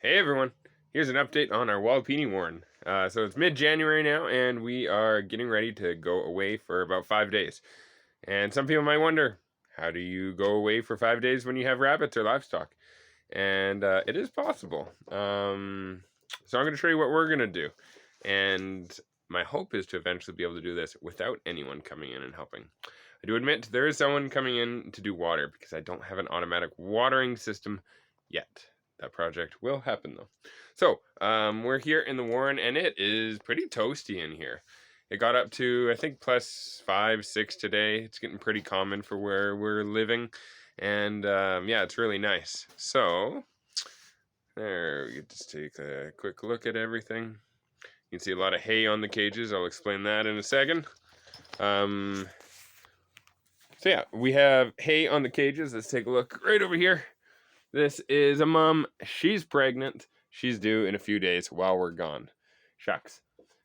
Hey everyone, here's an update on our Walipini warren. So it's mid-January now, and we are getting ready to go away for about 5 days. And some people might wonder, how do you go away for 5 days when you have rabbits or livestock? And it is possible. So I'm going to show you what we're going to do. And my hope is to eventually be able to do this without anyone coming in and helping. I do admit there is someone coming in to do water because I don't have an automatic watering system yet. That project will happen though. So we're here in the warren, and it is pretty toasty in here. It got up to, I think, plus 5, 6 today. It's getting pretty common for where we're living, and yeah, it's really nice. So there, we just take a quick look at everything. You can see a lot of hay on the cages. I'll explain that in a second. So yeah, we have hay on the cages. Let's take a look right over here. This is a mom. She's pregnant. She's due in a few days while we're gone. Shucks.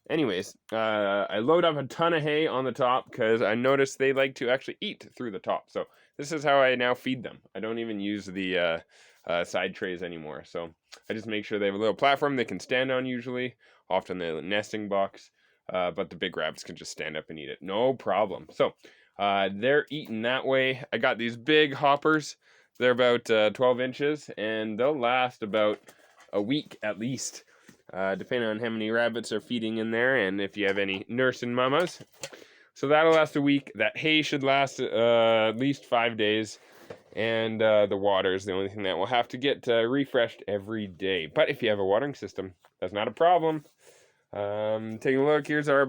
Anyways, I load up a ton of hay on the top because I noticed they like to actually eat through the top. So this is how I now feed them. I don't even use the side trays anymore. So I just make sure they have a little platform they can stand on usually. Often the nesting box. But the big rabbits can just stand up and eat it. No problem. So they're eating that way. I got these big hoppers. They're about 12 inches, and they'll last about a week at least, depending on how many rabbits are feeding in there and if you have any nursing mamas. So that'll last a week. That hay should last at least 5 days, and the water is the only thing that will have to get refreshed every day. But if you have a watering system, that's not a problem. Taking a look, here's our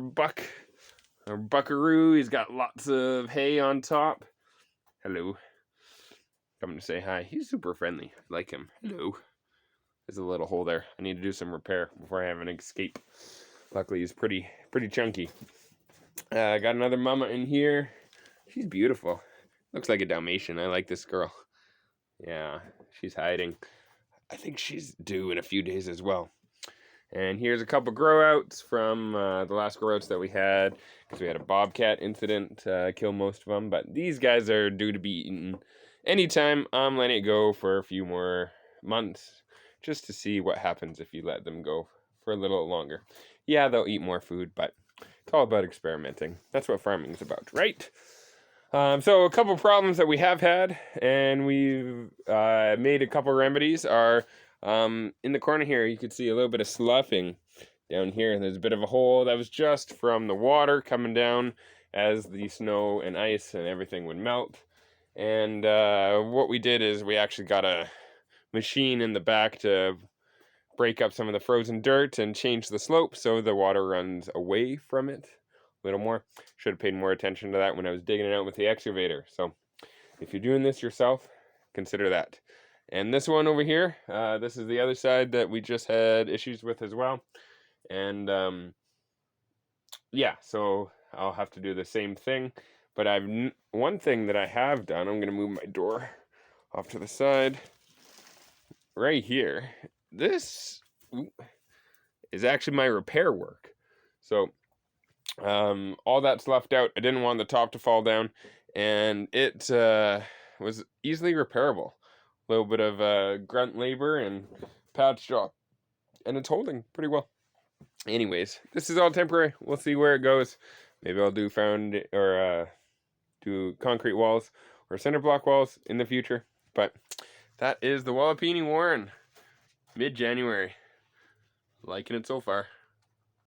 buckaroo. He's got lots of hay on top. Hello. Coming to say hi. He's super friendly. I like him. Hello. There's a little hole there. I need to do some repair before I have an escape. Luckily, he's pretty chunky. I got another mama in here. She's beautiful. Looks like a Dalmatian. I like this girl. Yeah, she's hiding. I think she's due in a few days as well. And here's a couple grow outs from the last grow outs that we had, because we had a bobcat incident kill most of them. But these guys are due to be eaten anytime. I'm letting it go for a few more months just to see what happens if you let them go for a little longer. Yeah, they'll eat more food, but it's all about experimenting. That's what farming is about, right? So a couple problems that we have had, and we've made a couple remedies, are in the corner here. You can see a little bit of sloughing down here. There's a bit of a hole that was just from the water coming down as the snow and ice and everything would melt. And what we did is we actually got a machine in the back to break up some of the frozen dirt and change the slope so the water runs away from it a little more. Should have paid more attention to that when I was digging it out with the excavator. So if you're doing this yourself, consider that. And this one over here, this is the other side that we just had issues with as well. And yeah, so I'll have to do the same thing. But one thing that I have done, I'm going to move my door off to the side. Right here, this is actually my repair work. So all that's left out. I didn't want the top to fall down, and it was easily repairable. A little bit of grunt labor and patch job, and it's holding pretty well. Anyways, this is all temporary. We'll see where it goes. Maybe I'll do do concrete walls or cinder block walls in the future. But that is the Walipini warren, mid-January. Liking it so far.